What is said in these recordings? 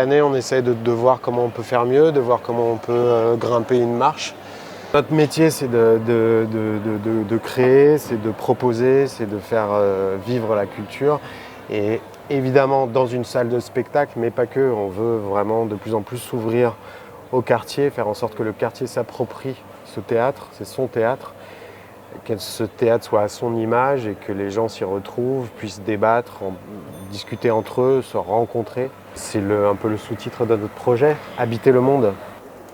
année, on essaie de voir comment on peut faire mieux, de voir comment on peut grimper une marche. Notre métier, c'est de créer, c'est de proposer, c'est de faire vivre la culture. Et évidemment, dans une salle de spectacle, mais pas que. On veut vraiment de plus en plus s'ouvrir au quartier, faire en sorte que le quartier s'approprie ce théâtre, c'est son théâtre, que ce théâtre soit à son image et que les gens s'y retrouvent, puissent débattre, discuter entre eux, se rencontrer. C'est un peu le sous-titre de notre projet, habiter le monde.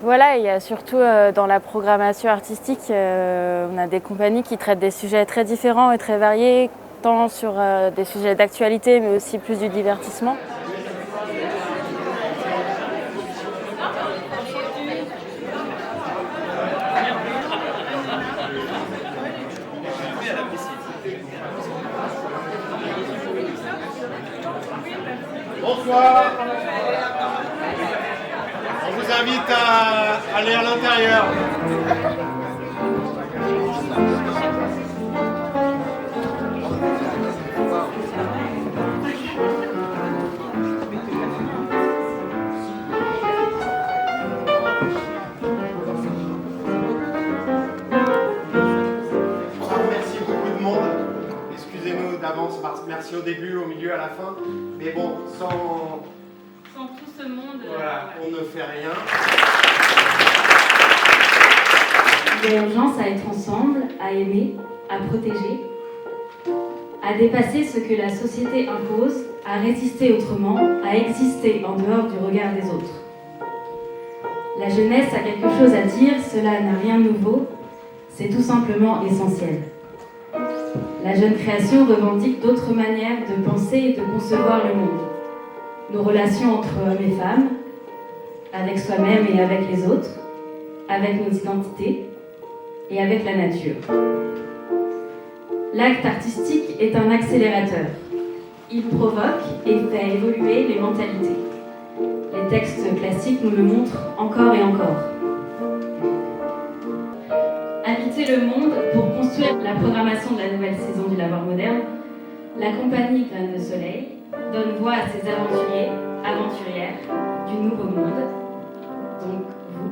Voilà, il y a surtout dans la programmation artistique, on a des compagnies qui traitent des sujets très différents et très variés, tant sur des sujets d'actualité mais aussi plus du divertissement. Bonsoir. On vous invite à aller à l'intérieur. Merci beaucoup de monde. Excusez-nous d'avance, merci au début, au milieu, à la fin. Mais bon, sans tout ce monde, voilà, on ne fait rien. Il y a urgence à être ensemble, à aimer, à protéger, à dépasser ce que la société impose, à résister autrement, à exister en dehors du regard des autres. La jeunesse a quelque chose à dire, cela n'a rien de nouveau, c'est tout simplement essentiel. La jeune création revendique d'autres manières de penser et de concevoir le monde. Nos relations entre hommes et femmes, avec soi-même et avec les autres, avec nos identités et avec la nature. L'acte artistique est un accélérateur. Il provoque et fait évoluer les mentalités. Les textes classiques nous le montrent encore et encore. Habiter le monde pour construire la programmation de la nouvelle saison du Lavoir Moderne, la compagnie Graines de Soleil donne voix à ces aventuriers, aventurières du nouveau monde, donc vous.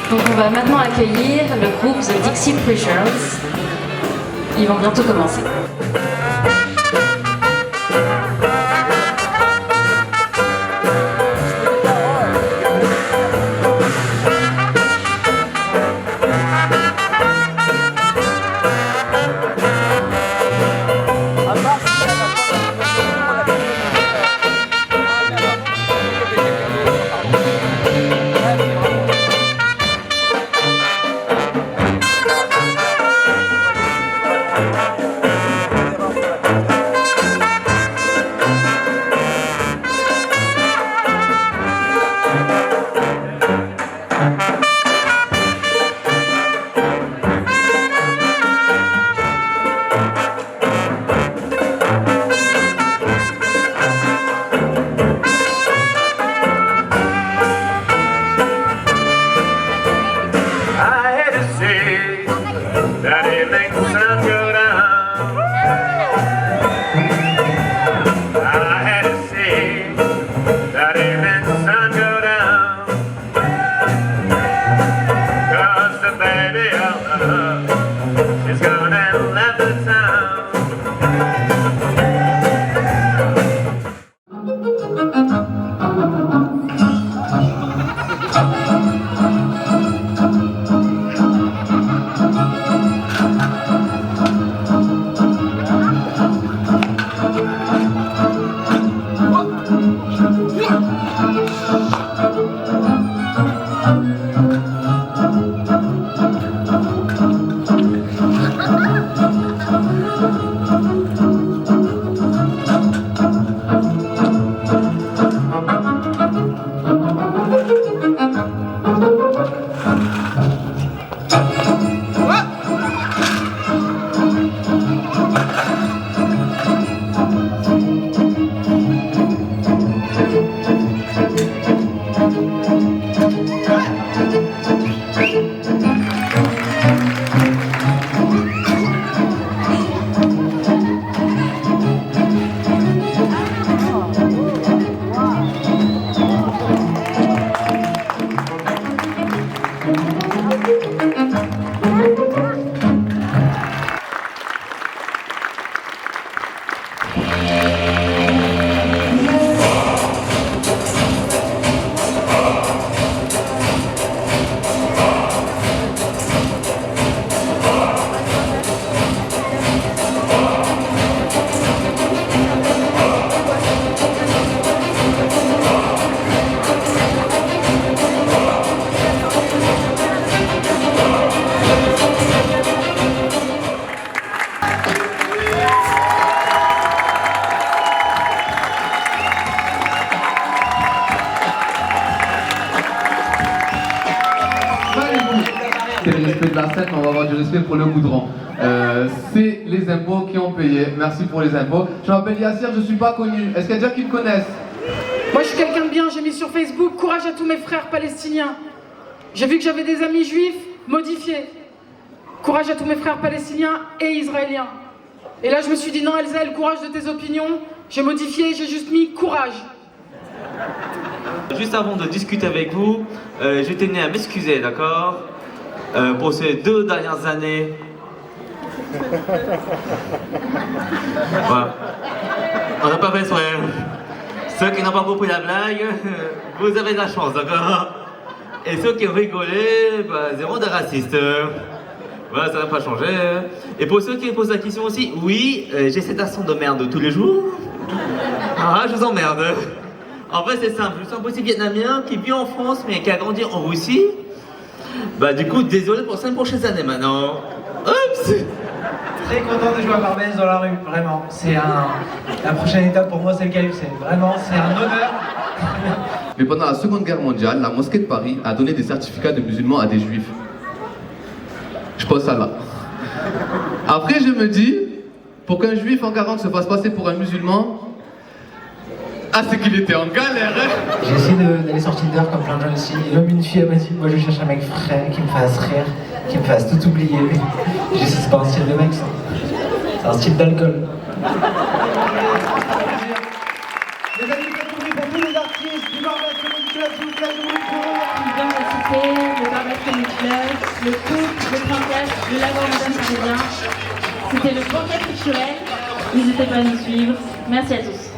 Donc on va maintenant accueillir le groupe The Dixie Preachers. Ils vont bientôt commencer. that it makes the sun go down. I had to see that it makes the sun go down. 'Cause the baby of love is gone and left the town. C'est le respect de la scène, mais on va avoir du respect pour le goudron. C'est les impôts qui ont payé. Merci pour les impôts. Je m'appelle Yassir, je ne suis pas connu. Est-ce qu'il y a des gens qui me connaissent? Moi je suis quelqu'un de bien, j'ai mis sur Facebook « Courage à tous mes frères palestiniens ». J'ai vu que j'avais des amis juifs modifiés. Courage à tous mes frères palestiniens et israéliens. Et là je me suis dit « Non Elsa, le courage de tes opinions ». J'ai modifié, j'ai juste mis « Courage ». Juste avant de discuter avec vous, je tenais à m'excuser, d'accord, pour ces 2 dernières années. Voilà. On n'a pas fait exprès. Ceux qui n'ont pas compris la blague, vous avez de la chance, d'accord. Et ceux qui ont rigolé, bah, zéro de raciste. Voilà, ça n'a pas changé. Et pour ceux qui me posent la question aussi, oui, j'ai cet accent de merde tous les jours. Ah, je vous emmerde. En fait, c'est simple, je suis un petit vietnamien qui vit en France mais qui a grandi en Russie. Bah, du coup, désolé pour 5 prochaines années maintenant. Oups! Très content de jouer à Barbès dans la rue, vraiment. C'est la prochaine étape pour moi, c'est le KFC. Vraiment, c'est un honneur. Mais pendant la Seconde Guerre mondiale, la mosquée de Paris a donné des certificats de musulmans à des juifs. Je pose ça là. Après, je me dis, pour qu'un juif en 40 se fasse passer pour un musulman, ah, c'est qu'il était en galère, hein. J'ai essayé d'aller sur Tinder comme plein de gens aussi. L'homme, une fille, elle m'a dit, moi je cherche un mec frais, qui me fasse rire, qui me fasse tout oublier. J'ai dit, c'est pas un style de mec, ça. C'est un style d'alcool. Les amis, faites tourner pour tous les artistes du Barbès Comedy Club, s'il vous plaît, je vous le prie. Dans la cité, le Barbès Comedy Club, le couple, le trinquage, le lagon Madame Parisien. C'était le banquet culturel. N'hésitez pas à nous suivre. Merci à tous.